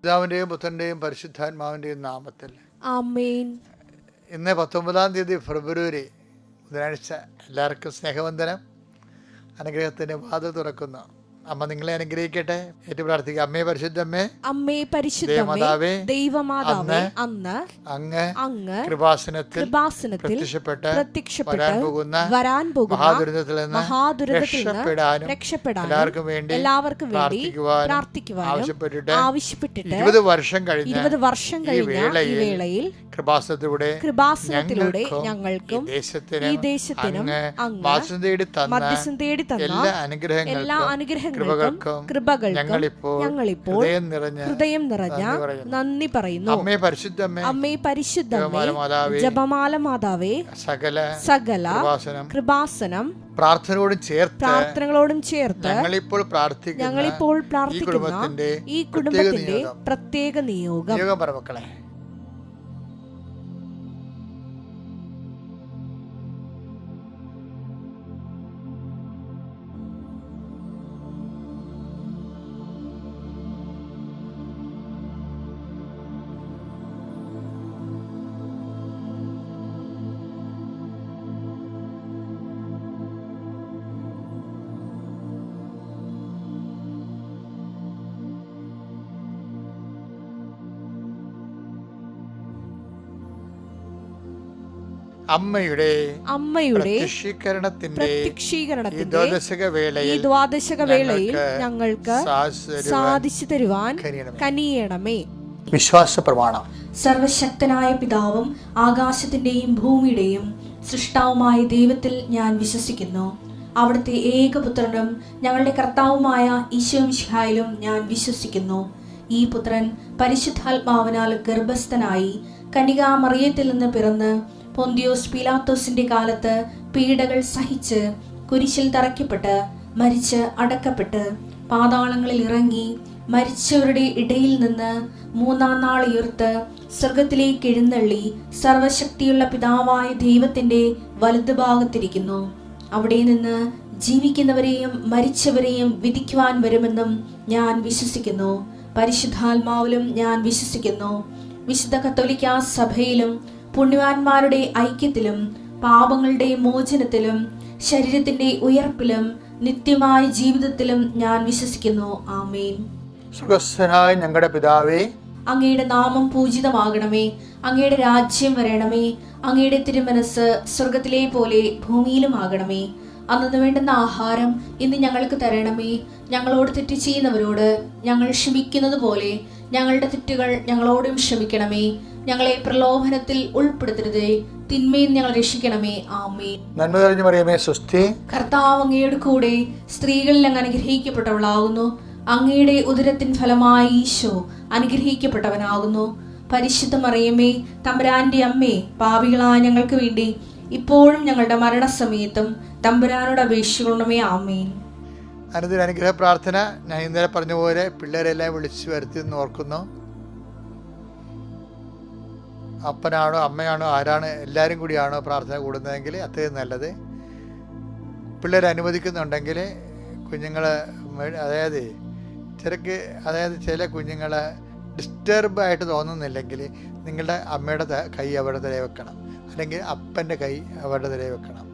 പിതാവിൻ്റെയും പുത്രൻ്റെയും പരിശുദ്ധാത്മാവിൻ്റെയും നാമത്തിൽ ആമേൻ. ഇന്ന് 19-ാം തീയതി ഫെബ്രുവരി ബുധനാഴ്ച. എല്ലാവർക്കും സ്നേഹവന്ദനം. അനുഗ്രഹത്തിൻ്റെ വാതിൽ തുറക്കുന്നു. അമ്മ നിങ്ങളെ അനുഗ്രഹിക്കട്ടെ. ഏറ്റു പ്രാർത്ഥിക്കുക. അമ്മേ പരിശുദ്ധമ്മേ, അമ്മേ പരിശുദ്ധമേ, ദൈവമാതാവേ, അന്ന് അങ്ങ് കൃപാസനത്തിൽ പ്രത്യക്ഷപ്പെട്ട് വരാൻ പോകുന്ന മഹാദുരിതത്തിൽ നിന്ന് രക്ഷപ്പെടാനും എല്ലാവർക്കും വേണ്ടി പ്രാർത്ഥിക്കുവാനും ആവശ്യപ്പെട്ടിട്ട് 20 വർഷം കഴിഞ്ഞ ഈ വേളയിൽ കൃപാസനത്തിലൂടെ ഞങ്ങൾക്കും ഈ ദേശത്തിനും അങ്ങ് മധ്യസ്ഥം തേടി തന്ന എല്ലാ അനുഗ്രഹങ്ങൾക്കും ഞങ്ങളിപ്പോൾ ഹൃദയം നിറഞ്ഞ നന്ദി പറയുന്നു. അമ്മേ പരിശുദ്ധമേ, ജപമാല മാതാവേ, സകല കൃപാസനം പ്രാർത്ഥനകളോടും ചേർത്ത് ഞങ്ങളിപ്പോൾ പ്രാർത്ഥിക്കുന്ന ഈ കുടുംബത്തിന്റെ പ്രത്യേക നിയോഗം. അമ്മയുടെ പ്രത്യക്ഷീകരണത്തിന്റെ ഈ ദ്വാദശക വേളയിൽ ഞങ്ങൾക്ക് സാധിച്ചു തരുവാൻ കനിയണമേ. വിശ്വാസ പ്രമാണം. സർവശക്തനായ പിതാവും ആകാശത്തിന്റെയും ഭൂമിയുടെയും സൃഷ്ടാവുമായ ദൈവത്തിൽ ഞാൻ വിശ്വസിക്കുന്നു. അവിടുത്തെ ഏകപുത്രനും ഞങ്ങളുടെ കർത്താവുമായ ഈശോ മിശിഹായിലും ഞാൻ വിശ്വസിക്കുന്നു. ഈ പുത്രൻ പരിശുദ്ധാത്മാവിനാൽ ഗർഭസ്ഥനായി കന്യകാമറിയത്തിൽ നിന്ന് പിറന്ന് പൊന്തിയോസ് പീലാത്തോസിന്റെ കാലത്ത് പീഡകൾ സഹിച്ച് കുരിശിൽ തറയ്ക്കപ്പെട്ട് മരിച്ച് അടക്കപ്പെട്ട് പാതാളങ്ങളിൽ ഇറങ്ങി മരിച്ചവരുടെ ഇടയിൽ നിന്ന് 3-ാം നാൾ ഉയർത്ത് സ്വർഗത്തിലേക്ക് എഴുന്നള്ളി സർവശക്തിയുള്ള പിതാവായ ദൈവത്തിന്റെ വലതുഭാഗത്തിരിക്കുന്നു. അവിടെ നിന്ന് ജീവിക്കുന്നവരെയും മരിച്ചവരെയും വിധിക്കുവാൻ വരുമെന്നും ഞാൻ വിശ്വസിക്കുന്നു. പരിശുദ്ധാത്മാവിലും ഞാൻ വിശ്വസിക്കുന്നു. വിശുദ്ധ കത്തോലിക്കാ സഭയിലും പുണ്യവാന്മാരുടെ ഐക്യത്തിലും പാപങ്ങളുടെ മോചനത്തിലും ശരീരത്തിന്റെ ഉയർപ്പിലും നിത്യമായ ജീവിതത്തിലും ഞാൻ വിശ്വസിക്കുന്നു. ആമേൻ. സ്വർഗ്ഗസ്ഥനായ ഞങ്ങളുടെ പിതാവേ, അങ്ങയുടെ നാമം പൂജിതമാകണമേ. അങ്ങയുടെ രാജ്യം വരണമേ. അങ്ങയുടെ തിരുമനസ് സ്വർഗത്തിലെ പോലെ ഭൂമിയിലും ആകണമേ. അന്നു വേണ്ടുന്ന ആഹാരം ഇന്ന് ഞങ്ങൾക്ക് തരണമേ. ഞങ്ങളോട് തെറ്റ് ചെയ്യുന്നവരോട് ഞങ്ങൾ ക്ഷമിക്കുന്നത് പോലെ ഞങ്ങളുടെ തെറ്റുകൾ ഞങ്ങളോടും ക്ഷമിക്കണമേ. ഞങ്ങളെ പ്രലോഭനത്തിൽ ഉൾപ്പെടുത്തരുതേ, തിന്മയിൽ ഞങ്ങൾ രക്ഷിക്കണമേ. ആമേൻ. നന്മ നിറഞ്ഞ മറിയമേ, സ്വസ്തി. കർത്താവ് അങ്ങയുടെ കൂടെ സ്ത്രീകളിൽ അങ്ങ് അനുഗ്രഹിക്കപ്പെട്ടവളാകുന്നു. അങ്ങയുടെ ഉദരത്തിൻ ഫലമായി ഈശോ അനുഗ്രഹിക്കപ്പെട്ടവനാകുന്നു. പരിശുദ്ധ മറിയമേ, തമ്പുരാന്റെ അമ്മേ, പാപികളായ ഞങ്ങൾക്ക് വേണ്ടി ഇപ്പോഴും ഞങ്ങളുടെ മരണസമയത്തും തമ്പുരാനോട് അപേക്ഷിക്കണമേ. ആമേൻ. അനുഗ്രഹ പ്രാർത്ഥന. ഞാൻ ഇന്നലെ പറഞ്ഞ പോലെ പിള്ളേരെല്ലാം വിളിച്ചു വരുത്തി ഓർക്കുന്നു. അപ്പനാണോ അമ്മയാണോ ആരാണ് എല്ലാവരും കൂടിയാണോ പ്രാർത്ഥന കൂടുന്നതെങ്കിൽ അത്രയും നല്ലത്. പിള്ളേർ അനുവദിക്കുന്നുണ്ടെങ്കിൽ കുഞ്ഞുങ്ങൾ, അതായത് ചില കുഞ്ഞുങ്ങൾ ഡിസ്റ്റർബായിട്ട് തോന്നുന്നില്ലെങ്കിൽ നിങ്ങളുടെ അമ്മയുടെ കൈ അവരുടെ തലയിൽ വെക്കണം, അല്ലെങ്കിൽ അപ്പൻ്റെ കൈ അവരുടെ തലയിൽ വെക്കണം.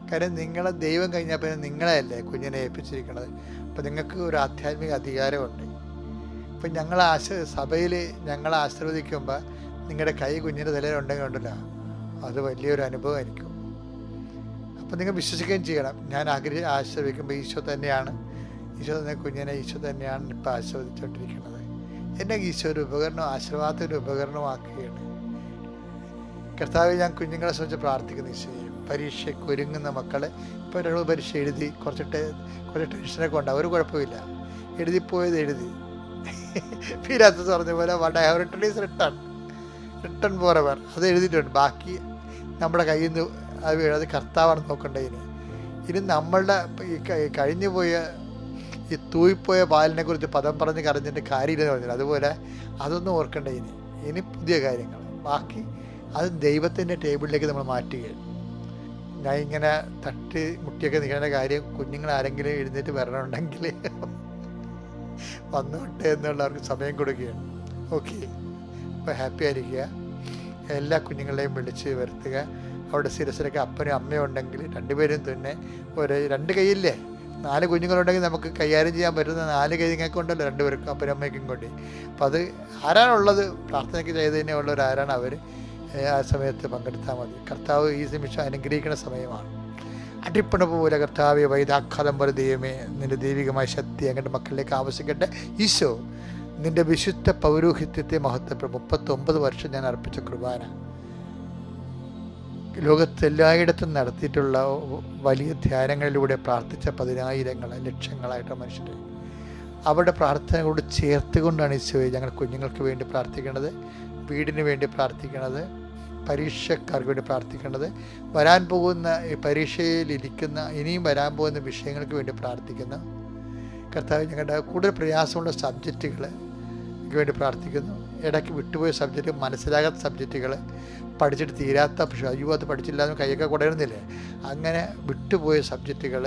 കാര്യം നിങ്ങളെ ദൈവം കഴിഞ്ഞാൽ പിന്നെ നിങ്ങളെയല്ലേ കുഞ്ഞിനെ ഏൽപ്പിച്ചിരിക്കുന്നത്. അപ്പം നിങ്ങൾക്ക് ഒരു ആധ്യാത്മിക അധികാരമുണ്ട്. ഇപ്പം സഭയിൽ ഞങ്ങളെ ആശീർവദിക്കുമ്പോൾ നിങ്ങളുടെ കൈ കുഞ്ഞിൻ്റെ തലയിലുണ്ടെങ്കിൽ ഉണ്ടല്ലോ, അത് വലിയൊരു അനുഭവമായിരിക്കും. അപ്പം നിങ്ങൾ വിശ്വസിക്കുകയും ചെയ്യണം. ഞാൻ ആശീർവദിക്കുമ്പോൾ ഈശോ തന്നെയാണ് കുഞ്ഞിനെ ഈശോ തന്നെയാണ് ഇപ്പം ആശീർവദിച്ചുകൊണ്ടിരിക്കുന്നത്. എന്നെ ഈശോ ഒരു ഉപകരണം, ആശീർവാദത്തിൻ്റെ ഉപകരണമാക്കുകയാണ്. കർത്താവ്, ഞാൻ കുഞ്ഞുങ്ങളെ സംബന്ധിച്ച് പ്രാർത്ഥിക്കുന്ന ഈശോയെ, പരീക്ഷയ്ക്ക് ഒരുങ്ങുന്ന മക്കളെ, ഇപ്പോൾ 2 പരീക്ഷ എഴുതി കുറച്ച് ടെൻഷനൊക്കെ ഉണ്ടാവും, ഒരു കുഴപ്പമില്ല. എഴുതിപ്പോയത് എഴുതി. പീലാത്തോസ് പറഞ്ഞ പോലെ what I have written is written for ever, അത് എഴുതിയിട്ടുണ്ട്. ബാക്കി നമ്മുടെ കയ്യിൽ നിന്ന് അത് കർത്താവാണ് നോക്കേണ്ടത്. ഇനി നമ്മളുടെ ഈ കഴിഞ്ഞു പോയ ഈ തൂയിപ്പോയ പാലിനെ കുറിച്ച് പദം പറഞ്ഞ് കരഞ്ഞിട്ട് കാര്യമില്ലെന്ന് പറഞ്ഞില്ല. അതുപോലെ അതൊന്നും ഓർക്കേണ്ട. ഇനി പുതിയ കാര്യങ്ങൾ ബാക്കി അത് ദൈവത്തിൻ്റെ ടേബിളിലേക്ക് നമ്മൾ മാറ്റുകയാണ്. ഞാൻ ഇങ്ങനെ തട്ടി മുട്ടിയൊക്കെ നിൽക്കേണ്ട കാര്യം കുഞ്ഞുങ്ങൾ ആരെങ്കിലും എഴുന്നേറ്റ് വരണമെന്നുണ്ടെങ്കിൽ വന്നോട്ടെ എന്നുള്ളവർക്ക് സമയം കൊടുക്കുകയാണ്. ഓക്കെ, അപ്പോൾ ഹാപ്പി ആയിരിക്കുക. എല്ലാ കുഞ്ഞുങ്ങളെയും വിളിച്ച് വരുത്തുക. അവിടെ ശിരസിലൊക്കെ അപ്പനും അമ്മയും ഉണ്ടെങ്കിൽ രണ്ടുപേരും തന്നെ രണ്ട് കൈയില്ലേ, 4 കുഞ്ഞുങ്ങളുണ്ടെങ്കിൽ നമുക്ക് കൈകാര്യം ചെയ്യാൻ പറ്റുന്ന 4 കൈ നിങ്ങൾക്ക് ഉണ്ടല്ലോ, രണ്ടുപേർക്കും അപ്പനും അമ്മയ്ക്കും കൊണ്ട്. അപ്പം അത് ആരാണുള്ളത്, പ്രാർത്ഥനയ്ക്ക് ചെയ്തതിനെ ഉള്ളവർ ആരാണ്, അവർ ആ സമയത്ത് പങ്കെടുത്താൽ മതി. കർത്താവ് ഈ നിമിഷം അനുഗ്രഹിക്കുന്ന സമയമാണ്. അടിപ്പണ പോലെ കർത്താവെ വൈദാഘാതം പോലെ ദൈവമേ, നിൻ്റെ ദൈവികമായ ശക്തി അങ്ങയുടെ മക്കളിലേക്ക് ആവശ്യിക്കട്ടെ. ഈശോ, നിൻ്റെ വിശുദ്ധ പൗരോഹിത്യത്തെ മഹത്വപ്പെടും. 39 വർഷം ഞാൻ അർപ്പിച്ച കുർബാന ലോകത്തെല്ലായിടത്തും നടത്തിയിട്ടുള്ള വലിയ ധ്യാനങ്ങളിലൂടെ പ്രാർത്ഥിച്ച 10,000 ലക്ഷങ്ങളായിട്ട് മനുഷ്യർ അവരുടെ പ്രാർത്ഥനകളോട് ചേർത്തുകൊണ്ടാണ് ഈശോയെ ഞങ്ങൾ കുഞ്ഞുങ്ങൾക്ക് വേണ്ടി പ്രാർത്ഥിക്കേണ്ടത്, വീടിന് വേണ്ടി പ്രാർത്ഥിക്കണത്, പരീക്ഷക്കാർക്ക് വേണ്ടി പ്രാർത്ഥിക്കേണ്ടത്, വരാൻ പോകുന്ന ഈ പരീക്ഷയിലിരിക്കുന്ന ഇനിയും വരാൻ പോകുന്ന വിഷയങ്ങൾക്ക് വേണ്ടി പ്രാർത്ഥിക്കുന്നു. കർത്താവ്, ഞങ്ങളുടെ കൂടുതൽ പ്രയാസമുള്ള സബ്ജക്റ്റുകൾക്ക് വേണ്ടി പ്രാർത്ഥിക്കുന്നു. ഇടയ്ക്ക് വിട്ടുപോയ സബ്ജക്റ്റ്, മനസ്സിലാകാത്ത സബ്ജക്റ്റുകൾ, പഠിച്ചിട്ട് തീരാത്ത, പക്ഷേ അയ്യോ അത് പഠിച്ചില്ലാതെ കൈയൊക്കെ കുടയുന്നില്ലേ, അങ്ങനെ വിട്ടുപോയ സബ്ജക്റ്റുകൾ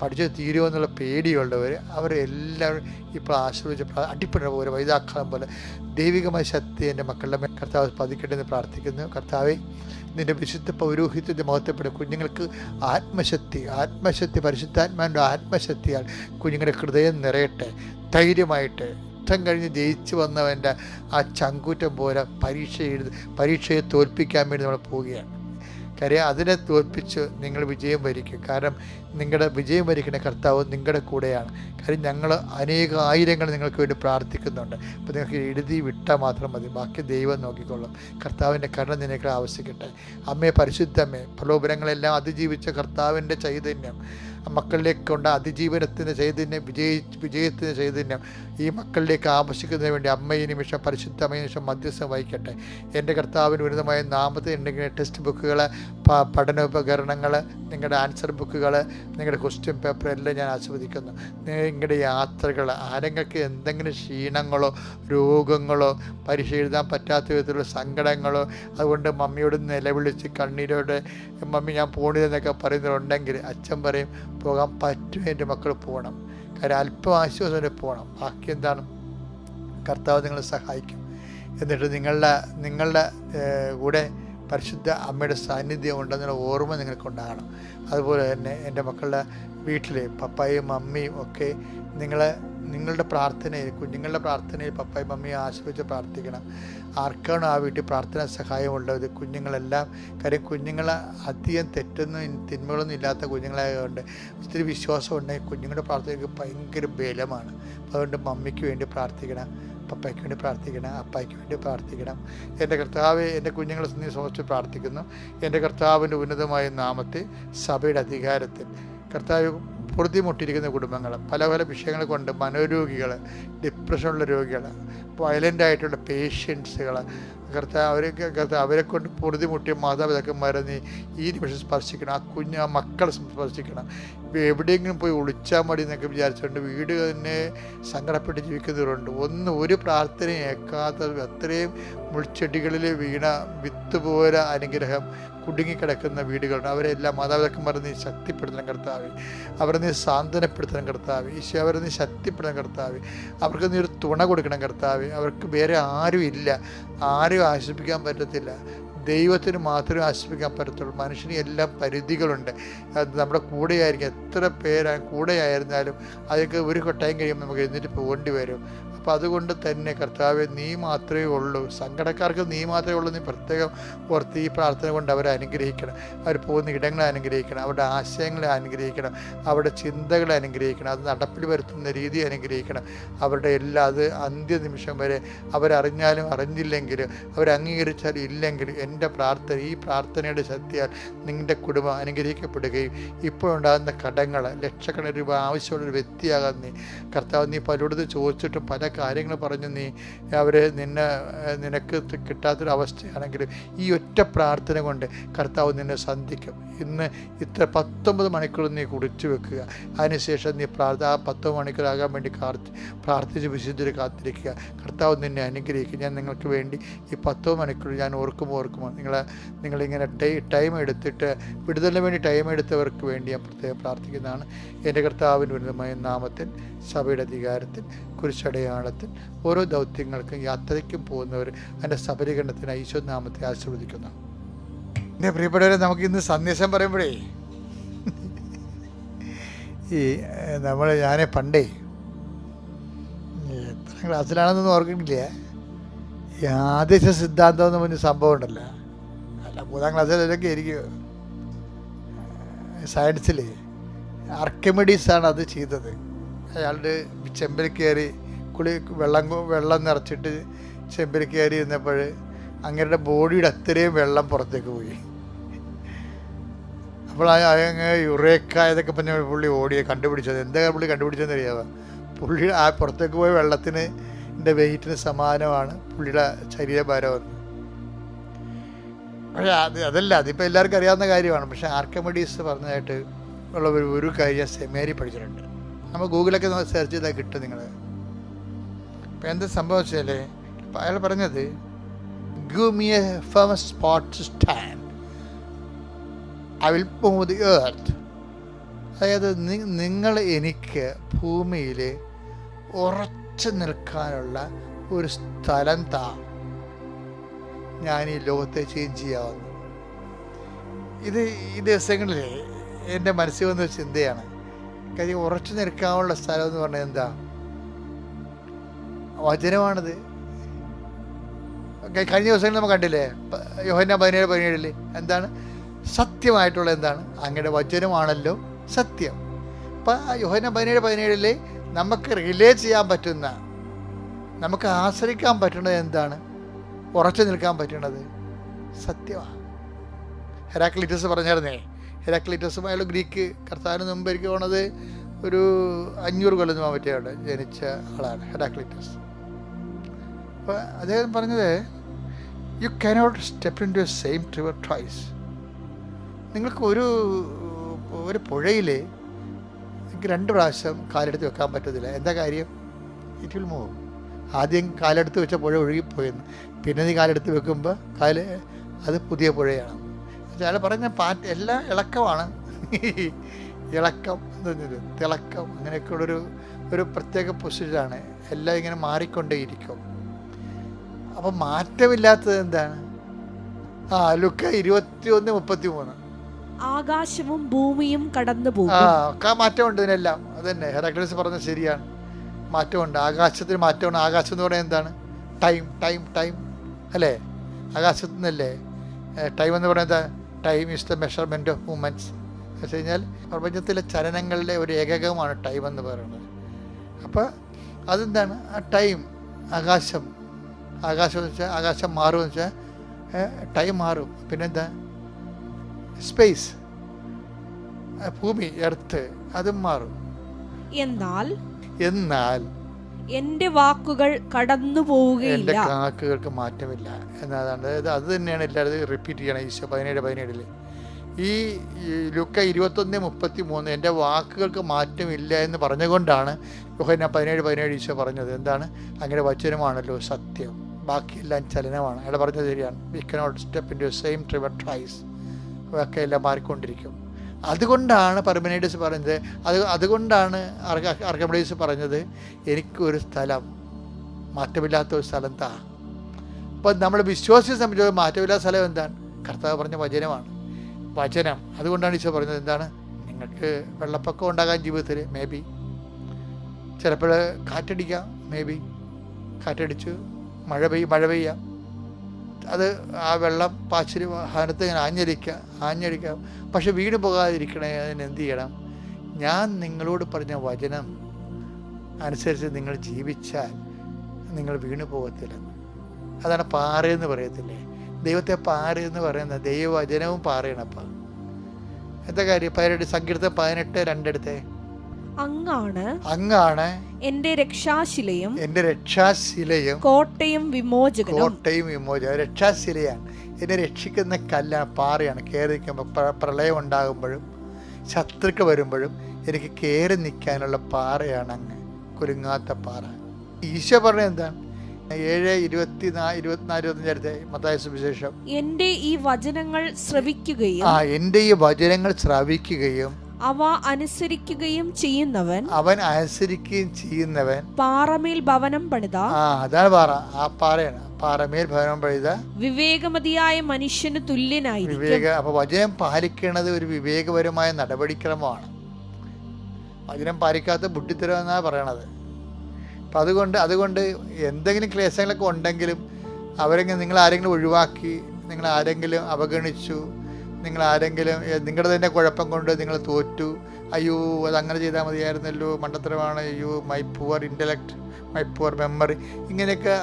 പഠിച്ചത് തീരുമോ എന്നുള്ള പേടിയുള്ളവർ അവരെല്ലാവരും ഇപ്പോൾ ആശ്രയിച്ച് അടിപ്പിടുന്ന പോലെ വൈദാഘാതം പോലെ ദൈവികമായ ശക്തി എൻ്റെ മക്കളുടെ മേൽ കർത്താവ് പതിക്കട്ടെ എന്ന് പ്രാർത്ഥിക്കുന്നു. കർത്താവെ, നിൻ്റെ വിശുദ്ധ പൗരോഹിത്യത്തെ മഹത്വപ്പെടും. കുഞ്ഞുങ്ങൾക്ക് ആത്മശക്തി പരിശുദ്ധാത്മാവിൻ്റെ ആത്മശക്തിയാൽ കുഞ്ഞുങ്ങളുടെ ഹൃദയം നിറയട്ടെ. ധൈര്യമായിട്ട് യുദ്ധം കഴിഞ്ഞ് ജയിച്ചു വന്നവൻ്റെ ആ ചങ്കൂറ്റം പോലെ പരീക്ഷയെ തോൽപ്പിക്കാൻ വേണ്ടി നമ്മൾ പോവുകയാണ്. കാര്യം അതിനെ തോൽപ്പിച്ച് നിങ്ങൾ വിജയം വരിക്കും. കാരണം നിങ്ങളുടെ വിജയം വരിക്കുന്ന കർത്താവ് നിങ്ങളുടെ കൂടെയാണ്. കാര്യം ഞങ്ങൾ ആയിരങ്ങൾ നിങ്ങൾക്ക് വേണ്ടി പ്രാർത്ഥിക്കുന്നുണ്ട്. അപ്പോൾ നിങ്ങൾക്ക് എഴുതി വിട്ടാൽ മാത്രം മതി, ബാക്കി ദൈവം നോക്കിക്കൊള്ളും. കർത്താവിൻ്റെ കരുണ നിനക്ക് ആവശ്യിക്കട്ടെ. അമ്മയെ, പരിശുദ്ധമ്മേ, പ്രലോഭനങ്ങളെല്ലാം അതിജീവിച്ച കർത്താവിൻ്റെ ചൈതന്യം മക്കളിലേക്ക് കൊണ്ട് അതിജീവനത്തിൻ്റെ ചൈതന്യം, വിജയത്തിൻ്റെ ചൈതന്യം ഈ മക്കളിലേക്ക് ആവശ്യിക്കുന്നതിന് വേണ്ടി അമ്മ ഈ നിമിഷം, പരിശുദ്ധമായ നിമിഷം മധ്യസ്ഥം വഹിക്കട്ടെ. എൻ്റെ കർത്താവിന് ഉന്നതമായ നാമത്തിൽ ഉണ്ടെങ്കിൽ ടെക്സ്റ്റ് ബുക്കുകൾ, പഠനോപകരണങ്ങൾ, നിങ്ങളുടെ ആൻസർ ബുക്കുകൾ, നിങ്ങളുടെ ക്വസ്റ്റ്യൻ പേപ്പർ എല്ലാം ഞാൻ ആസ്വദിക്കുന്നു. നിങ്ങളുടെ യാത്രകൾ, ആരെങ്കിലും എന്തെങ്കിലും ക്ഷീണങ്ങളോ രോഗങ്ങളോ പരീക്ഷ എഴുതാൻ പറ്റാത്ത വിധത്തിലുള്ള സങ്കടങ്ങളോ അതുകൊണ്ട് മമ്മിയോട് നിലവിളിച്ച് കണ്ണീരോടെ മമ്മി ഞാൻ പോണില്ലെന്നൊക്കെ പറയുന്നവരുണ്ടെങ്കിൽ അച്ഛൻ പറയും, പോകാൻ പറ്റും, എൻ്റെ മക്കൾ പോകണം. കാര്യം അല്പം ആശ്വാസം പോകണം. ബാക്കി എന്താണ്, കർത്താവ് നിങ്ങളെ സഹായിക്കും. എന്നിട്ട് നിങ്ങളുടെ കൂടെ പരിശുദ്ധ അമ്മയുടെ സാന്നിധ്യം ഉണ്ടെന്നുള്ള ഓർമ്മ നിങ്ങൾക്കുണ്ടാകണം. അതുപോലെ തന്നെ എൻ്റെ മക്കളുടെ വീട്ടിൽ പപ്പായും മമ്മിയും ഒക്കെ നിങ്ങളുടെ പ്രാർത്ഥനയിൽ, കുഞ്ഞുങ്ങളുടെ പ്രാർത്ഥനയിൽ പപ്പായും മമ്മിയും ആശ്രയിച്ച് പ്രാർത്ഥിക്കണം. ആർക്കാണോ ആ വീട്ടിൽ പ്രാർത്ഥന സഹായമുള്ളത് കുഞ്ഞുങ്ങളെല്ലാം. കാര്യം കുഞ്ഞുങ്ങൾ അധികം തിന്മകളൊന്നും ഇല്ലാത്ത കുഞ്ഞുങ്ങളായതുകൊണ്ട് ഒത്തിരി വിശ്വാസം ഉണ്ടെങ്കിൽ കുഞ്ഞുങ്ങളുടെ പ്രാർത്ഥനയ്ക്ക് ഭയങ്കര ബലമാണ്. അതുകൊണ്ട് മമ്മിക്ക് വേണ്ടി പ്രാർത്ഥിക്കണം, പപ്പയ്ക്ക് വേണ്ടി പ്രാർത്ഥിക്കണം, അപ്പായ്ക്ക് വേണ്ടി പ്രാർത്ഥിക്കണം. എൻ്റെ കർത്താവ്, എൻ്റെ കുഞ്ഞുങ്ങളെ നീ സമർപ്പിച്ച് പ്രാർത്ഥിക്കുന്നു. എൻ്റെ കർത്താവിൻ്റെ ഉന്നതമായ നാമത്തിൽ സഭയുടെ അധികാരത്തിൽ കർത്താവ് പൊറുതിമുട്ടിയിരിക്കുന്ന കുടുംബങ്ങൾ, പല പല വിഷയങ്ങൾ കൊണ്ട് മനോരോഗികൾ, ഡിപ്രഷനുള്ള രോഗികൾ, വയലൻ്റായിട്ടുള്ള പേഷ്യൻസുകൾ, അവരെ കൊണ്ട് പൊറുതിമുട്ടിയ മാതാപിതാക്കന്മാരെ നീ ഈ നിമിഷം സ്പർശിക്കണം. ആ മക്കളെ സ്പർശിക്കണം. എവിടെയെങ്കിലും പോയി ഒളിച്ചാൽ മതി എന്നൊക്കെ വിചാരിച്ചുകൊണ്ട് വീട് തന്നെ സങ്കടപ്പെട്ട് ജീവിക്കുന്നവരുണ്ട്. ഒരു പ്രാർത്ഥനയും ഏക്കാത്ത അത്രയും മുൾച്ചെടികളിൽ വീണ വിത്ത് പോലെ അനുഗ്രഹം കുടുങ്ങിക്കിടക്കുന്ന വീടുകളുണ്ട്. അവരെല്ലാം മാതാപിതാക്കന്മാർ നീ ശക്തിപ്പെടുത്തണം കർത്താവേ. അവരെ നീ സാന്ത്വനപ്പെടുത്തണം കർത്താവേ. ഈശോ, അവരെ നീ ശക്തിപ്പെടുത്തണം കർത്താവേ. അവർക്ക് നീ ഒരു തുണ കൊടുക്കണം കർത്താവേ. അവർക്ക് വേറെ ആരും ഇല്ല, ആരും ആശ്വസിപ്പിക്കാൻ പറ്റത്തില്ല. ദൈവത്തിന് മാത്രമേ ആശ്വസിപ്പിക്കാൻ പറ്റത്തുള്ളൂ. മനുഷ്യന് എല്ലാം പരിധികളുണ്ട്. അത് നമ്മുടെ കൂടെയായിരിക്കും, എത്ര കൂടെയായിരുന്നാലും അതൊക്കെ ഒരു കൊട്ടായം കഴിയുമ്പോൾ നമുക്ക് എഴുന്നേറ്റ് പോകേണ്ടി വരും. അപ്പോൾ അതുകൊണ്ട് തന്നെ കർത്താവെ, നീ മാത്രമേ ഉള്ളൂ. സങ്കടക്കാർക്ക് നീ മാത്രമേ ഉള്ളൂ. നീ പ്രത്യേകം ഓർത്ത് ഈ പ്രാർത്ഥന കൊണ്ട് അവരെ അനുഗ്രഹിക്കണം. അവർ പോകുന്ന ഇടങ്ങളെ അനുഗ്രഹിക്കണം, അവരുടെ ആശയങ്ങളെ അനുഗ്രഹിക്കണം, അവരുടെ ചിന്തകളെ അനുഗ്രഹിക്കണം, അത് നടപ്പിൽ വരുത്തുന്ന രീതി അനുഗ്രഹിക്കണം. അവരുടെ അത് അന്ത്യനിമിഷം വരെ അവരറിഞ്ഞാലും അറിഞ്ഞില്ലെങ്കിലും അവരംഗീകരിച്ചാലും ഇല്ലെങ്കിലും എൻ്റെ പ്രാർത്ഥന, ഈ പ്രാർത്ഥനയുടെ ശക്തിയാൽ നിങ്ങളുടെ കുടുംബം അനുഗ്രഹിക്കപ്പെടുകയും ഇപ്പോഴുണ്ടാകുന്ന കടങ്ങൾ, ലക്ഷക്കണക്കിന് രൂപ ആവശ്യമുള്ളൊരു വ്യക്തിയാകാൻ നീ കർത്താവ്, നീ പലരോട് ചോദിച്ചിട്ടും പല കാര്യങ്ങൾ പറഞ്ഞു നീ അവരെ നിനക്ക് കിട്ടാത്തൊരവസ്ഥയാണെങ്കിലും ഈ ഒറ്റ പ്രാർത്ഥന കൊണ്ട് കർത്താവ് നിന്നെ സന്ധിക്കും. ഇന്ന് ഇത്ര 19 മണിക്കൂർ നീ കുറിച്ചു വെക്കുക. അതിനുശേഷം നീ ആ 19 മണിക്കൂറാകാൻ വേണ്ടി പ്രാർത്ഥിച്ച് വിശുദ്ധരെ കാത്തിരിക്കുക. കർത്താവ് നിന്നെ അനുഗ്രഹിക്കുക. ഞാൻ നിങ്ങൾക്ക് വേണ്ടി ഈ 19 മണിക്കൂർ ഞാൻ ഓർക്കുമ്പോൾ നിങ്ങളിങ്ങനെ ടൈം എടുത്തിട്ട് വിടുതലിന് വേണ്ടി ടൈം എടുത്തവർക്ക് വേണ്ടി ഞാൻ പ്രത്യേകം പ്രാർത്ഥിക്കുന്നതാണ്. എൻ്റെ കർത്താവിൻ്റെ ഉന്നതമായ നാമത്തിൽ സഭയുടെ അധികാരത്തിൽ കുരിശടയാളത്തിൽ ഓരോ ദൗത്യങ്ങൾക്കും യാത്രയ്ക്കും പോകുന്നവർ അതിൻ്റെ സബലീകരണത്തിനായി ഈശോ നാമത്തെ ആശീർവദിക്കുന്നു. എൻ്റെ പ്രിയപ്പെട്ടവരെ, നമുക്കിന്ന് സന്ദേശം പറയുമ്പോഴേ ഞാൻ പണ്ടേ എത്ര ക്ലാസ്സിലാണെന്നൊന്നും ഓർക്കുന്നില്ല, ഈ ആദേശ സിദ്ധാന്തം എന്ന് പറഞ്ഞ സംഭവം ഉണ്ടല്ലോ, അല്ല 3ാം ക്ലാസ്സിലൊക്കെ ആയിരിക്കും, സയൻസിൽ ആർക്കിമിഡീസാണ് അത് ചെയ്തത്. അയാളുടെ ചെമ്പിൽ കയറി വെള്ളം നിറച്ചിട്ട് ചെമ്പിൽ കയറി ഇരുന്നപ്പോൾ അങ്ങേരുടെ ബോഡിയുടെ അത്രയും വെള്ളം പുറത്തേക്ക് പോയി. അപ്പോൾ അങ്ങ് യുറേക്ക ഇതൊക്കെ പറഞ്ഞ പുള്ളി ഓടിയെ കണ്ടുപിടിച്ചത്. എന്താ പുള്ളി കണ്ടുപിടിച്ചതെന്ന് അറിയാമോ? പുള്ളി ആ പുറത്തേക്ക് പോയ വെള്ളത്തിന് വെയിറ്റിന് സമാനമാണ് പുള്ളിയുടെ ശരീരഭാരമെന്ന്. പക്ഷേ അതല്ല, അതിപ്പോൾ എല്ലാവർക്കും അറിയാവുന്ന കാര്യമാണ്. പക്ഷേ ആർക്കിമിഡീസ് പറഞ്ഞതായിട്ട് ഉള്ള ഒരു കാര്യം സെമിനാരി പഠിച്ചിട്ടുണ്ട്. നമ്മൾ ഗൂഗിളൊക്കെ സെർച്ച് ചെയ്താൽ കിട്ടും നിങ്ങൾ. ഇപ്പം എന്താ സംഭവം വെച്ചാൽ, ഇപ്പം അയാൾ പറഞ്ഞത് give me a firm spot to stand, I will move the earth. അതായത് നിങ്ങൾ എനിക്ക് ഭൂമിയിൽ ഉറച്ചു നിൽക്കാനുള്ള ഒരു സ്ഥലം താ, ഞാൻ ഈ ലോകത്തെ ചേഞ്ച് ചെയ്യാവുന്നു. ഈ ദിവസങ്ങളിൽ എൻ്റെ മനസ്സിൽ വന്നൊരു ചിന്തയാണ്. കാര്യം ഉറച്ചു നിൽക്കാനുള്ള സ്ഥലം എന്ന് പറഞ്ഞാൽ എന്താ? വചനമാണത്. കഴിഞ്ഞ ദിവസങ്ങളിൽ നമ്മൾ കണ്ടില്ലേ, യോഹന്നാൻ 17:17 എന്താണ് സത്യമായിട്ടുള്ള എന്താണ്? അങ്ങയുടെ വചനമാണല്ലോ സത്യം. അപ്പം യോഹന്നാൻ 17:17 നമുക്ക് റിലേ ചെയ്യാൻ പറ്റുന്ന, നമുക്ക് ആശ്രയിക്കാൻ പറ്റുന്നത് എന്താണ്? ഉറച്ചു നിൽക്കാൻ പറ്റുന്നത് സത്യമാണ്. ഹെരാക്ലിറ്റസ് പറഞ്ഞായിരുന്നേ, ഹെരാക്ലിറ്റസും അയാൾ ഗ്രീക്ക്, കർത്താവിന് മുമ്പ് എനിക്ക് പോണത് ഒരു 500 കൊല്ലം പറ്റിയാണ് ജനിച്ച ആളാണ് ഹെരാക്ലിറ്റസ്. അപ്പോൾ അദ്ദേഹം പറഞ്ഞത്, you cannot step into a same river twice. നിങ്ങൾക്ക് ഒരു പുഴയിൽ നിങ്ങൾക്ക് 2 പ്രാവശ്യം കാലെടുത്ത് വെക്കാൻ പറ്റത്തില്ല. എന്താ കാര്യം? It will move. ആദ്യം കാലെടുത്ത് വെച്ച പുഴ ഒഴുകിപ്പോയെന്ന്, പിന്നെ നീ കാലെടുത്ത് വെക്കുമ്പോൾ അത് പുതിയ പുഴയാണ്. അയാൾ പറഞ്ഞ എല്ലാം ഇളക്കമാണ്. ഇളക്കം എന്ന് പറഞ്ഞത് തിളക്കം, അങ്ങനെയൊക്കെയുള്ളൊരു പ്രത്യേക പൊസിഷനാണ്. എല്ലാം ഇങ്ങനെ മാറിക്കൊണ്ടേയിരിക്കും. അപ്പം മാറ്റമില്ലാത്തത് എന്താണ്? ലുക്ക 21:33 ആകാശവും ഭൂമിയും കടന്നു പോകും. മാറ്റമുണ്ട് ഇതിനെല്ലാം. അത് തന്നെ ഹെറാക്ലിറ്റസ് പറഞ്ഞത് ശരിയാണ്. മാറ്റമുണ്ട്, ആകാശത്തിന് മാറ്റമുണ്ട്. ആകാശം എന്ന് പറയുന്നത് എന്താണ്? ടൈം അല്ലേ? ആകാശത്തു നിന്നല്ലേ ടൈം എന്ന് പറയുന്നത്? Time is the measurement of movements. എന്ന് വെച്ച് കഴിഞ്ഞാൽ പ്രപഞ്ചത്തിലെ ചലനങ്ങളുടെ ഒരു ഏകകമാണ് ടൈം എന്ന് പറയുന്നത്. അപ്പോൾ അതെന്താണ്? ആ ടൈം, ആകാശം എന്ന് വെച്ചാൽ ആകാശം മാറുമെന്ന് വെച്ചാൽ ടൈം മാറും. പിന്നെന്താ? സ്പേസ്, ഭൂമി, എർത്ത്, അതും മാറും. എന്നാൽ എൻ്റെ വാക്കുകൾ കടന്നു പോവുകയില്ല, എൻ്റെ വാക്കുകൾക്ക് മാറ്റമില്ല എന്നതാണ്. അതായത് അത് തന്നെയാണ് എല്ലാവരും റിപ്പീറ്റ് ചെയ്യണം. ഈശോ 17:17 ഈ ലുക്ക 21:33 എൻ്റെ വാക്കുകൾക്ക് മാറ്റമില്ല എന്ന് പറഞ്ഞുകൊണ്ടാണ് യോഹന്നാൻ 17:17 ഈശോ പറഞ്ഞത്. എന്താണ്? അങ്ങനെ വചനമാണല്ലോ സത്യം, ബാക്കിയെല്ലാം ചലനമാണ്. അയാൾ പറഞ്ഞത് ശരിയാണ്. We cannot step into same river twice. ഒക്കെ എല്ലാം മാറിക്കൊണ്ടിരിക്കും. അതുകൊണ്ടാണ് പർമെനൈഡസ് പറഞ്ഞത്, അതുകൊണ്ടാണ് ആർക്കിമിഡീസ് പറഞ്ഞത്, എനിക്കൊരു സ്ഥലം, മാറ്റമില്ലാത്തൊരു സ്ഥലം താ. അപ്പോൾ നമ്മൾ വിശ്വാസിയെ സംബന്ധിച്ച് മാറ്റമില്ലാത്ത സ്ഥലം എന്താണ്? കർത്താവ് പറഞ്ഞ വചനമാണ്. വചനം. അതുകൊണ്ടാണ് ഈശോ പറഞ്ഞത് എന്താണ്? നിങ്ങൾക്ക് വെള്ളപ്പൊക്കം ഉണ്ടാകാൻ ജീവിതത്തിൽ, മേ ബി ചിലപ്പോൾ കാറ്റടിക്കാം, മേ ബി കാറ്റടിച്ച് മഴ പെയ്യാം. അത് ആ വെള്ളം പാച്ചിൽ വാഹനത്ത് ഇങ്ങനെ ആഞ്ഞടിക്കാം. പക്ഷെ വീണ് പോകാതിരിക്കണേ, അതിന് എന്ത് ചെയ്യണം? ഞാൻ നിങ്ങളോട് പറഞ്ഞ വചനം അനുസരിച്ച് നിങ്ങൾ ജീവിച്ചാൽ നിങ്ങൾ വീണ് പോകത്തില്ലെന്ന്. അതാണ് പാറയെന്ന് പറയത്തില്ലേ? ദൈവത്തെ പാറയെന്ന് പറയുന്നത് ദൈവവചനവും പാറയാണ്. അപ്പം എന്താ കാര്യം? സങ്കീർത്തനം 18:2 എടുത്തേ. അങ്ങാണ് എന്റെ രക്ഷാശിലയും കോട്ടയും വിമോചകനും. രക്ഷാശിലയാണ്, എന്നെ രക്ഷിക്കുന്ന കല്ലാണ്, പാറയാണ്. കയറി നിൽക്കുമ്പോൾ പ്രളയം ഉണ്ടാകുമ്പോഴും ശത്രുക്കൾ വരുമ്പോഴും എനിക്ക് കയറി നിൽക്കാനുള്ള പാറയാണ് അങ്ങ്, കുലുങ്ങാത്ത പാറ. ഈശോ പറഞ്ഞത് എന്താണ്? 7:24-25 മത്തായി സുവിശേഷം. എന്റെ ഈ വചനങ്ങൾ ശ്രവിക്കുകയും അവ അനുസരിക്കുകയും ചെയ്യുന്നവൻ അവൻ അനുസരിക്കുകയും ചെയ്യുന്നവൻ പാറമേൽ ഭവനം പണിത അതാണ് പാറ. ആ പാറയാണ് പാറമേൽ ഭവനം പണിത വിവേകമതിയായ മനുഷ്യന് തുല്യനായിരിക്കും. അപ്പൊ വചനം പാലിക്കുന്നത് ഒരു വിവേകപരമായ നടപടിക്രമമാണ്. വചനം പാലിക്കാത്ത ബുദ്ധിത്തരം എന്നാണ് പറയണത്. അപ്പം അതുകൊണ്ട് എന്തെങ്കിലും ക്ലേശങ്ങളൊക്കെ ഉണ്ടെങ്കിലും നിങ്ങൾ ആരെങ്കിലും ഒഴിവാക്കി, നിങ്ങൾ ആരെങ്കിലും അവഗണിച്ചു, നിങ്ങൾ ആരെങ്കിലും നിങ്ങളുടെ തന്നെ കുഴപ്പം കൊണ്ട് നിങ്ങൾ തോറ്റു, അയ്യോ അതങ്ങനെ ചെയ്താൽ മതിയായിരുന്നല്ലോ, മണ്ടത്തരമാണ്, അയ്യോ my poor intellect, my poor memory, ഇങ്ങനെയൊക്കെ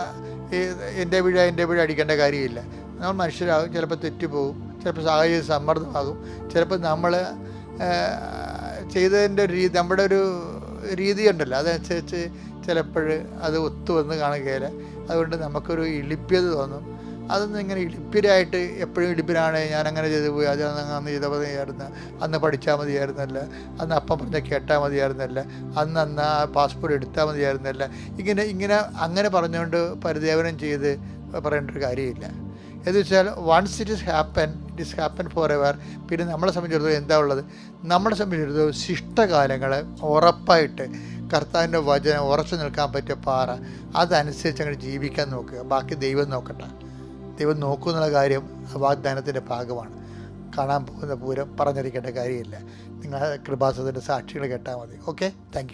എൻ്റെ പിഴ അടിക്കേണ്ട കാര്യമില്ല. നമ്മൾ മനുഷ്യരാകും, ചിലപ്പോൾ തെറ്റുപോകും, ചിലപ്പോൾ സാഹചര്യ സമ്മർദ്ദമാകും, ചിലപ്പോൾ നമ്മൾ ചെയ്തതിൻ്റെ നമ്മുടെ ഒരു രീതി ഉണ്ടല്ലോ, അതനുസരിച്ച് ചിലപ്പോൾ അത് ഒത്തുവന്ന് കാണുകയില്ല. അതുകൊണ്ട് നമുക്കൊരു ഇളിപ്യത തോന്നും. അതൊന്നും ഇങ്ങനെ ഇളിപ്പിരായിട്ട് എപ്പോഴും ഇളിപ്പിലാണ്, ഞാനങ്ങനെ ചെയ്തു പോയി, അത് അന്ന് ചെയ്താൽ മതിയായിരുന്നു, അന്ന് പഠിച്ചാൽ മതിയായിരുന്നല്ല, അന്ന് അപ്പം പറഞ്ഞാൽ കേട്ടാൽ മതിയായിരുന്നല്ല, അന്ന് ആ പാസ്പോർട്ട് എടുത്താൽ മതിയായിരുന്നല്ല, ഇങ്ങനെ അങ്ങനെ പറഞ്ഞുകൊണ്ട് പരിദേവനം ചെയ്ത് പറയേണ്ട ഒരു കാര്യമില്ല. എന്ന് വെച്ചാൽ once it is happen for ever. പിന്നെ നമ്മളെ സംബന്ധിച്ചിടത്തോളം എന്താ ഉള്ളത്? നമ്മളെ സംബന്ധിച്ചിടത്തോളം ശിഷ്ടകാലങ്ങൾ ഉറപ്പായിട്ട് കർത്താവിൻ്റെ വചനം ഉറച്ചു നിൽക്കാൻ പറ്റിയ പാറ, അതനുസരിച്ച് അങ്ങനെ ജീവിക്കാൻ നോക്കുക. ബാക്കി ദൈവം നോക്കട്ടെ. ദൈവം നോക്കൂ എന്നുള്ള കാര്യം വാഗ്ദാനത്തിൻ്റെ ഭാഗമാണ്. കാണാൻ പോകുന്ന പൂരം പറഞ്ഞിരിക്കേണ്ട കാര്യമില്ല. നിങ്ങൾ കൃപാസനത്തിൻ്റെ സാക്ഷികൾ കേട്ടാൽ മതി. Okay, thank you.